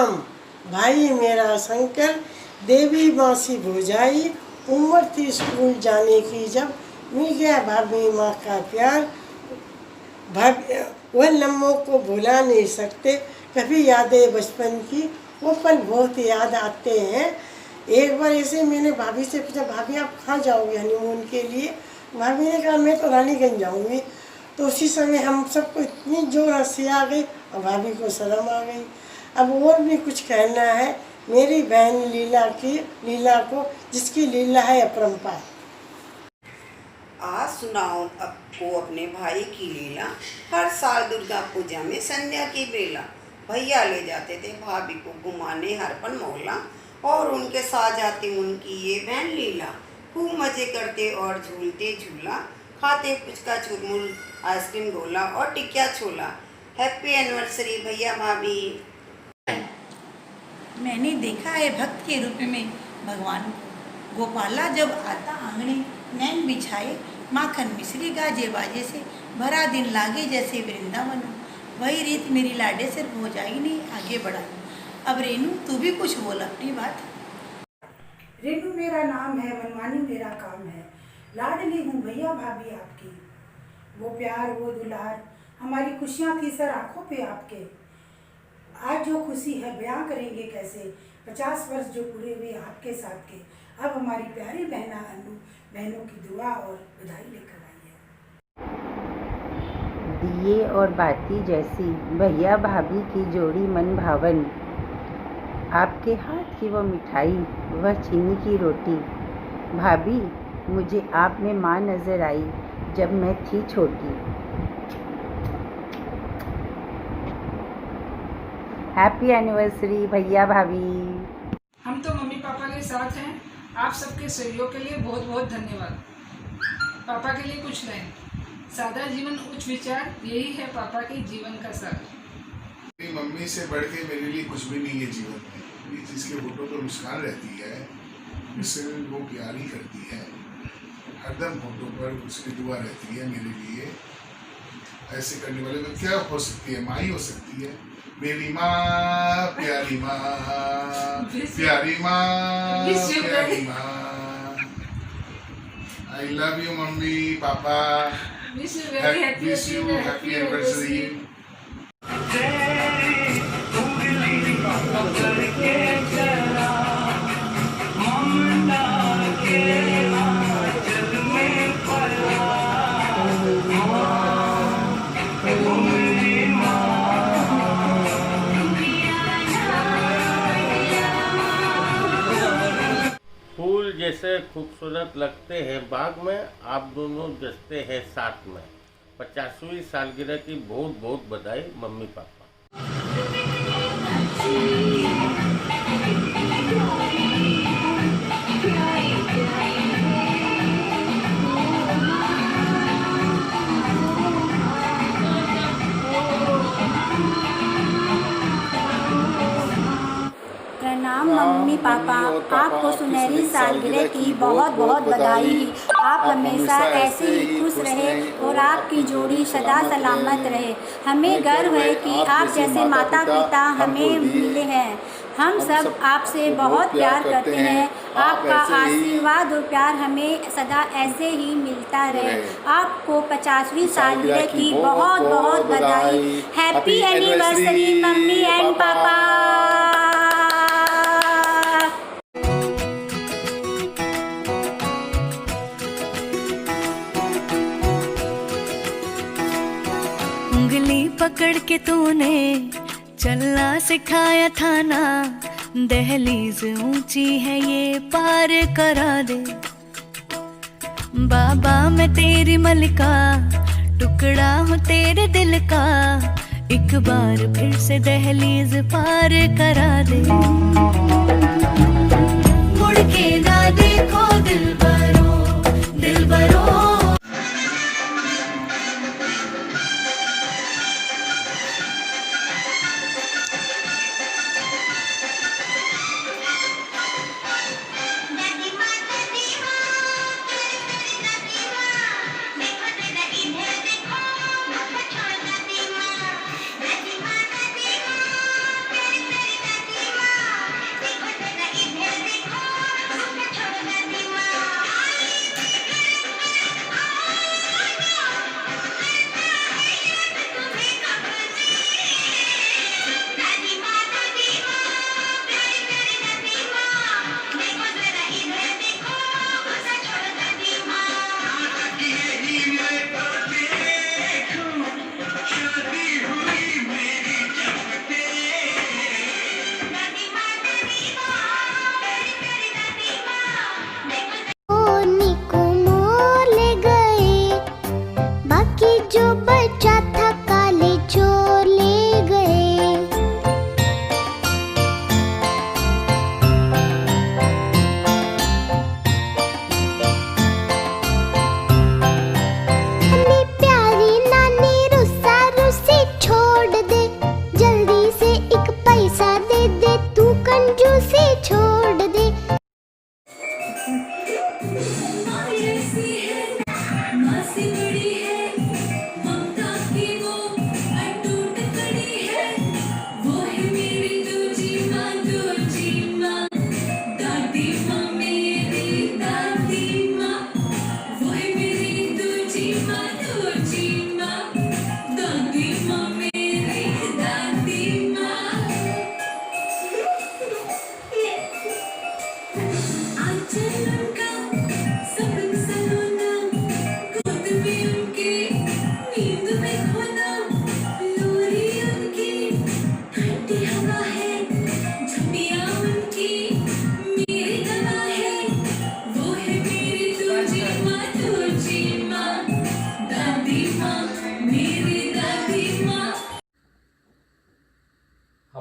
राम, भाई मेरा शंकर, देवी बांसी भुजाई, उम्र थी स्कूल जाने की जब, मिल गया भाभी माँ का प्यार। वह लम्हों को भुला नहीं सकते, कभी यादें बचपन की वो पल बहुत याद आते हैं। एक बार ऐसे मैंने भाभी से पूछा, भाभी आप कहाँ जाओगे हनीमून के लिए? भाभी ने कहा मैं तो रानीगंज जाऊंगी। तो उसी समय हम सबको इतनी जोर हंसी आ गई और भाभी को शर्म आ गई। अब और भी कुछ कहना है मेरी बहन लीला को, जिसकी लीला है अपरंपार। आज सुनाओ आपको अपने भाई की लीला। हर साल दुर्गा पूजा में संध्या की बेला भैया ले जाते थे भाभी को घुमाने हरपन मोहल्ला, और उनके साथ जाती उनकी ये बहन लीला। खूब मजे करते और झूलते झूला, खाते पुचका चुरमुल आइसक्रीम गोला और टिकिया छोला। हैप्पी एनिवर्सरी भैया भाभी। मैंने देखा है भक्त के रूप में भगवान को। गोपाला जब आता आंगणे, नैन बिछाए, माखन मिश्री गाजे बाजे से, भरा दिन लागे जैसे वृंदावन। वही रीत मेरी लाडे से हो जाई नहीं आगे बढ़ा। अब रेनू तू भी कुछ बोल अपनी बात। रेनू मेरा नाम है, मनमानी मेरा काम है, लाडली हूँ भैया भाभी आपकी। वो प्यार वो दुलार हमारी खुशियाँ थी सर आंखों पे आपके। आज जो खुशी है बयां करेंगे कैसे, 50 वर्ष जो पूरे हुए आपके साथ के। अब हमारी प्यारी बहना अनु बहनों की दुआ और बधाई लेकर आई है। दिए और बाती जैसी भैया भाभी की जोड़ी मन भावन, आपके हाथ की वो मिठाई वह चीनी की रोटी। भाभी मुझे आप में माँ नज़र आई जब मैं थी छोटी। हैप्पी एनिवर्सरी भैया भाभी। हम तो मम्मी पापा के साथ हैं। आप सबके सहयोग के लिए बहुत बहुत धन्यवाद। पापा के लिए कुछ नहीं, सादा जीवन उच्च विचार, यही है पापा के जीवन का सार। मेरी मम्मी से बढ़ के मेरे लिए कुछ भी नहीं है जीवन में। जिसके होठों पर मुस्कान रहती है, जिससे वो प्यार ही करती है, हरदम होठों पर उसकी दुआ रहती है मेरे लिए। ऐसे करने वाले में क्या हो सकती है? माँ ही हो सकती है। मेरी माँ प्यारी माँ, प्यारी माँ प्यारी माँ। I love you mummy papa. Wish you happy anniversary. फूल जैसे खूबसूरत लगते हैं बाग में, आप दोनों जचते हैं साथ में। 50वीं सालगिरह की बहुत बहुत बधाई मम्मी पापा। प्रणाम मम्मी पापा, आपको सुनहरी सालगिरह की बहुत बहुत बधाई। आप हमेशा ऐसे ही खुश रहे और आपकी जोड़ी सदा सलामत रहे। हमें गर्व है कि आप जैसे माता पिता हमें मिले हैं। हम सब आपसे बहुत प्यार करते हैं। आपका आशीर्वाद और प्यार हमें सदा ऐसे ही मिलता रहे। आपको 50वीं सालगिरह की बहुत बहुत बधाई। हैप्पी एनिवर्सरी मम्मी एंड पापा। उंगली पकड़ के तूने चलना सिखाया था ना, दहलीज ऊंची है ये पार करा दे। बाबा मैं तेरी मलिका, टुकड़ा हूँ तेरे दिल का, एक बार फिर से दहलीज पार करा दे। मुड़ के ना देखो दिलबरो, दिलबरो।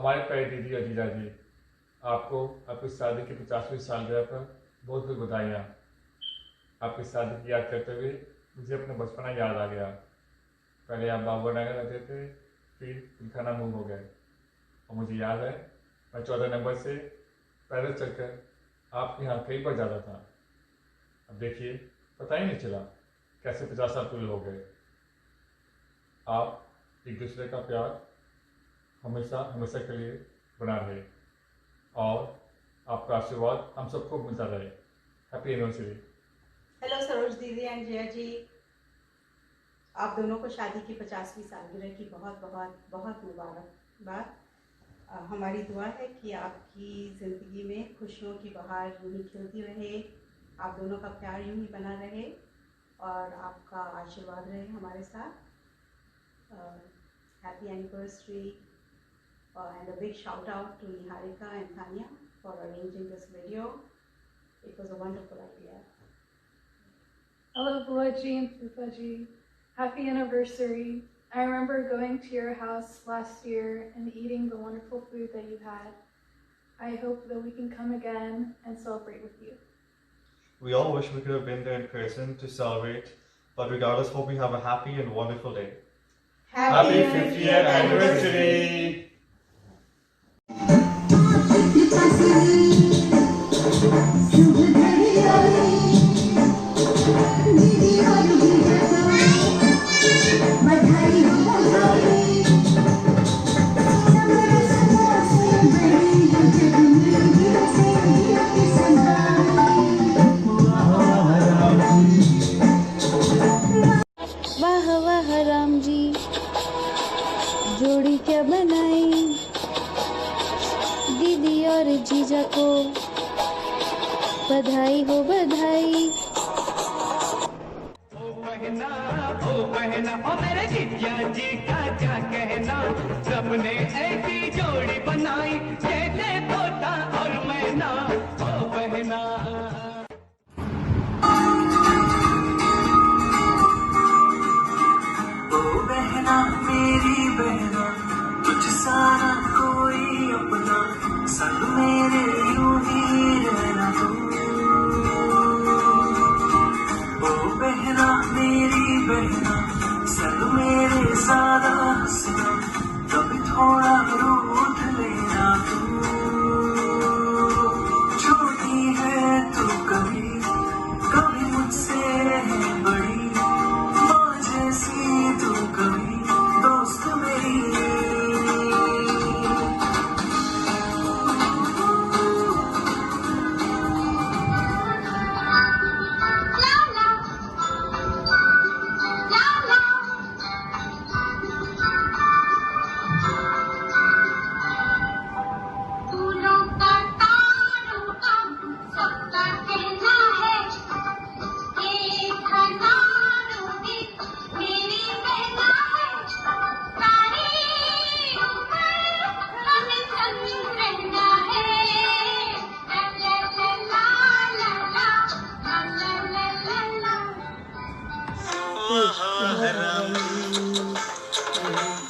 हमारे प्यारे दीदी और जीजा जी, आपको आपकी शादी की 50वीं सालगिरह पर बहुत बहुत बधाइयाँ। आपकी शादी की याद करते हुए मुझे अपना बचपना याद आ गया। पहले आप बाबू नगर रहते थे, फिर दिखाना मूव हो गए, और मुझे याद है मैं 14 नंबर से पैदल चलकर आपके यहाँ कई बार जाता था। अब देखिए, पता ही नहीं चला कैसे 50 साल पूरे हो गए। आप एक दूसरे का प्यार हमेशा हमेशा के लिए बना रहे, और आपका आशीर्वाद हम सबको मिलता रहे। Happy anniversary. हेलो सरोज दीदी एंड जया जी, आप दोनों को शादी की 50वीं सालगिरह की बहुत बहुत बहुत मुबारकबाद। हमारी दुआ है कि आपकी ज़िंदगी में खुशियों की बहार यूं ही खिलती रहे, आप दोनों का प्यार यूं ही बना रहे, और आपका आशीर्वाद रहे हमारे साथ। Happy anniversary and a big shout out to Niharika and Tanya for arranging this video. It was a wonderful idea. Hello Bulaji and Fufaji, happy anniversary. I remember going to your house last year and eating the wonderful food that you had. I hope that we can come again and celebrate with you. We all wish we could have been there in person to celebrate, but regardless, hope you have a happy and wonderful day. Happy 50th anniversary! वाह वाह राम जी, जोड़ी क्या बनाई, दीदी और जीजा को बधाई हो बधाई। ओ बहना ओ मेरे जीजा जी का क्या कहना, सबने ऐसी जोड़ी बनाई जैसे तोता और मैना। ओ बहना मेरी बहना, तुझ सारा कोई अपना, संग मेरे यूं ही रहना तुम। ओ बहना मेरी बहना, संग मेरे ज्यादा हंसना, कभी थोड़ा रूठ लेना तुम। छोटी है तू कभी कभी मुझसे है बड़ी, माँ जैसी तू कभी दोस्त मेरी।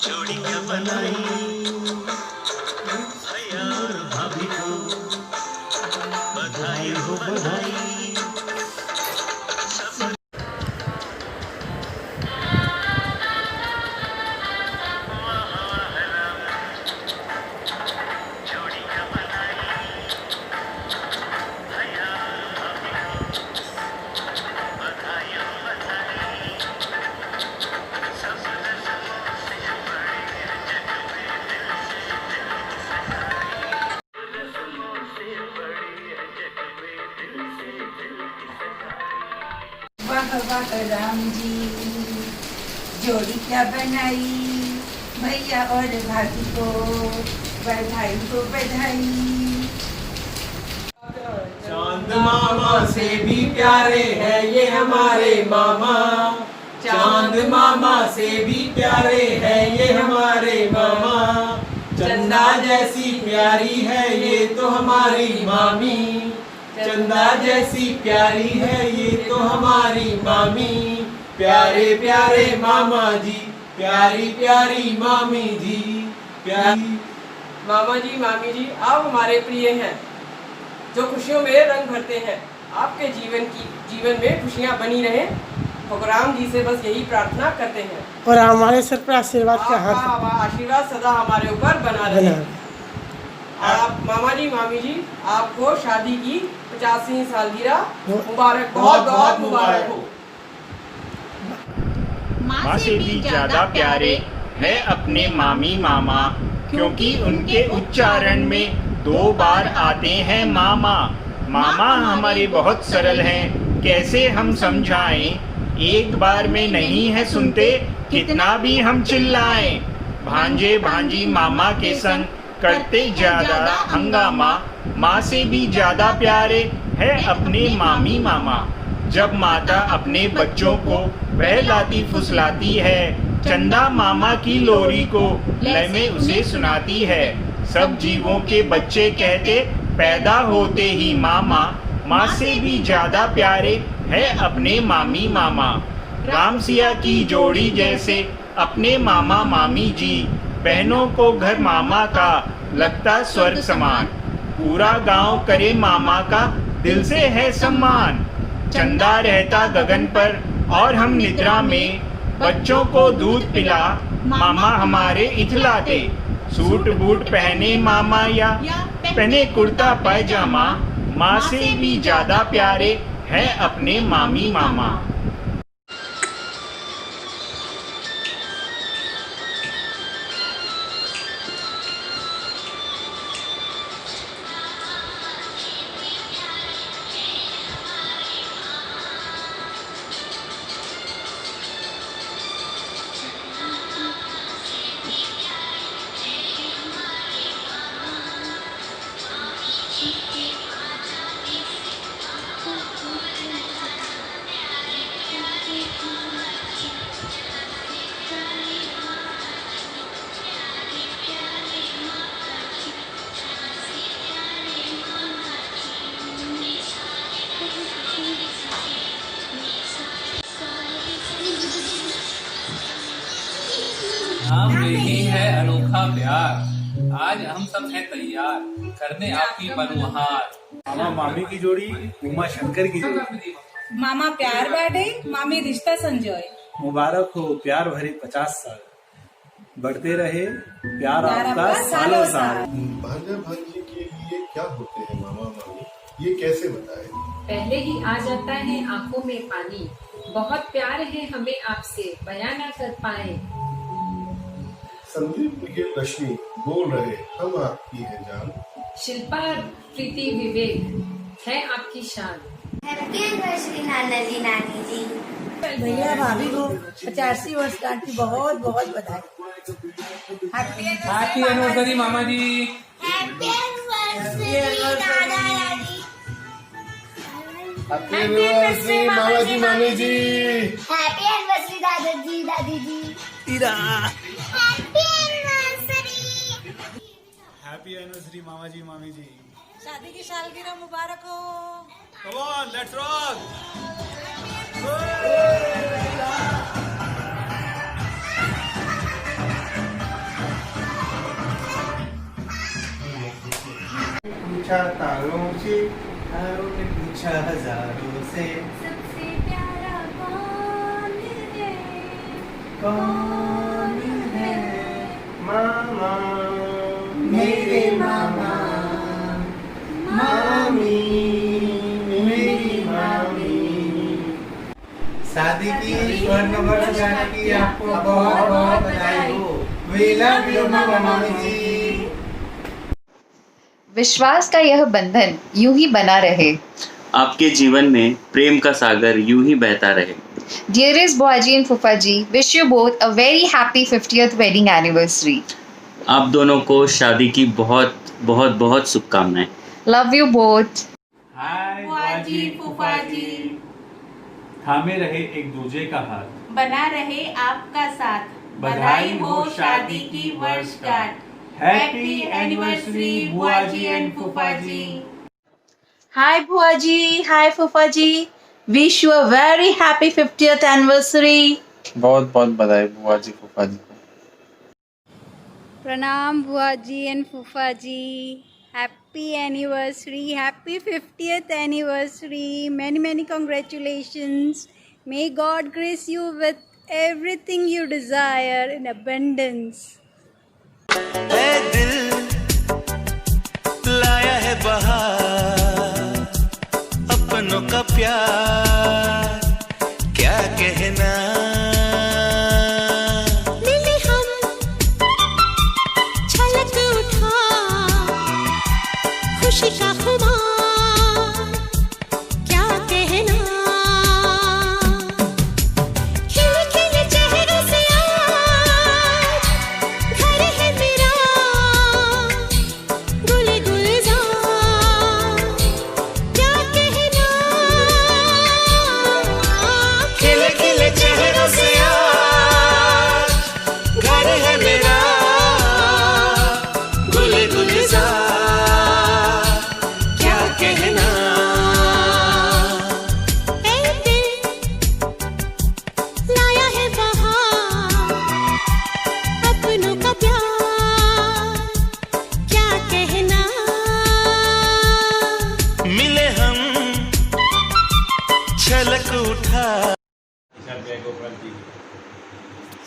जोड़ी क्या बनाई, भैया और भाभी को बधाई हो बधाई। वाह वाह राम जी, जोड़ी क्या बनाई, भैया और भाभी को बधाई हो बधाई। चांद मामा से भी प्यारे हैं ये हमारे मामा, चांद मामा से भी प्यारे हैं ये हमारे मामा। चंदा जैसी प्यारी है ये तो हमारी मामी, चंदा जैसी प्यारी है ये तो हमारी मामी। प्यारे प्यारे मामा जी, प्यारी प्यारी मामी जी, प्यारी मामा जी मामी जी आप हमारे प्रिय हैं जो खुशियों में रंग भरते हैं। आपके जीवन में खुशियाँ बनी रहें। भगवान जी से बस यही प्रार्थना करते हैं और हमारे सर पर आशीर्वाद का हाथ आपका आशीर्वाद सदा हमारे ऊपर बना रहे। आप मामा जी मामी जी आपको शादी की 85वीं सालगिरह मुबारक, बहुत बहुत मुबारक हो। माँ से भी ज्यादा प्यारे है अपने मामी मामा, क्योंकि उनके उच्चारण में 2 बार आते हैं मामा। मामा हमारे बहुत सरल हैं, कैसे हम समझाएं, एक बार में नहीं है सुनते, कितना भी हम चिल्लाएं। भांजे भांजी मामा के संग करते ज्यादा हंगामा, माँ से भी ज्यादा प्यारे है अपने मामी मामा। जब माता अपने बच्चों को बहलाती फुसलाती है, चंदा मामा की लोरी को लय में उसे सुनाती है। सब जीवों के बच्चे कहते पैदा होते ही मामा, माँ से भी ज्यादा प्यारे है अपने मामी मामा। राम सिया की जोड़ी जैसे अपने मामा मामी जी, बहनों को घर मामा का लगता स्वर्ग समान। पूरा गांव करे मामा का दिल से है सम्मान। चंदा रहता गगन पर और हम निद्रा में, बच्चों को दूध पिला मामा हमारे इथलाते। सूट बूट पहने मामा या पहने कुर्ता पैजामा, माँ से भी ज्यादा प्यारे है अपने मामी मामा। नाम यही है अनोखा प्यार, आज हम सब हैं तैयार करने आपकी मनोहार। मामा मामी की जोड़ी, उमा शंकर की जोड़ी। मामा प्यार बाटे, मामी रिश्ता संजोए। मुबारक हो प्यार भरे 50 साल, बढ़ते रहे प्यार आपका सालों साल। भांजा भांजी के लिए क्या होते हैं मामा मामी, ये कैसे बताए? पहले ही आ जाता है आंखों में पानी, बहुत प्यार है हमें आपसे बयां ना कर पाए। संदीप निखिल रश्मि बोल रहे हम आपकी है जान। शिल्पा प्रीति विवेक है आपकी शान। हैप्पी एनिवर्सरी नाना जी नानी जी। भैया भाभी को 85 वर्षगांठ की बहुत बहुत बधाई। हैप्पी एनिवर्सरी मामा जी। हैप्पी एनिवर्सरी दादा दादी। हैप्पी एनिवर्सरी मामा जी मामी जी। हैप्पी एनिवर्सरी दादा जी दादी जी। Happy anniversary. हैप्पी एनिवर्सरी मामा जी मामी जी। शादी की सालगिरह मुबारक हो। Come on let's rock. पूछा तारों से, तारों ने पूछा हजारों से, सबसे प्यारा कौन है? कौन है? मामा मेरे मामा, मामी मेरी मामी। शादी की स्वर्ण वर्षगांठ की आपको बहुत बहुत बधाई हो। वी लव यू मामा मामी जी। विश्वास का यह बंधन यूं ही बना रहे, आपके जीवन में प्रेम का सागर यूं ही बहता रहे। Dearest Buaji and Fufaji, wish you both a very happy 50th wedding anniversary. आप दोनों को शादी की बहुत बहुत बहुत शुभकामनाएं। Love you both. हाय बुआजी फूफाजी, थामे रहे एक दूजे का हाथ, बना रहे आपका साथ, बधाई हो शादी की वर्षगांठ। हैप्पी एनिवर्सरी बुआजी एंड फूफाजी। Hi Buaji, hi Fufaji. Wish you a very happy 50th anniversary. बहुत बहुत बधाई बुआ जी फूफा जी को। Pranam Bua ji and Fufa ji. Happy anniversary, happy 50th anniversary. Many, many congratulations. May God grace you with everything you desire in abundance. ऐ दिल लाया है बहार, अपनों का प्यार क्या कहना। मिले हम छलक उठा खुशी का खुमार क्या कहना। खिले खिले चेहरों से आज घर है मेरा गुल गुलजार क्या कहना। खिले खिले चेहरों से आज घर है मेरा गुल गुलजार क्या कहना। ऐ दिल लाया है बहार अपनों का प्यार क्या कहना। मिले हम छलक उठा। गोपाल जी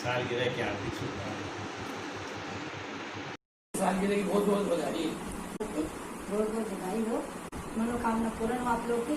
सालगिरह की हार्दिक शुभकामनाएं। सालगिरह की बहुत बहुत बधाई। बहुत बहुत बधाई हो, मनोकामना पूर्ण हो आप लोगों की।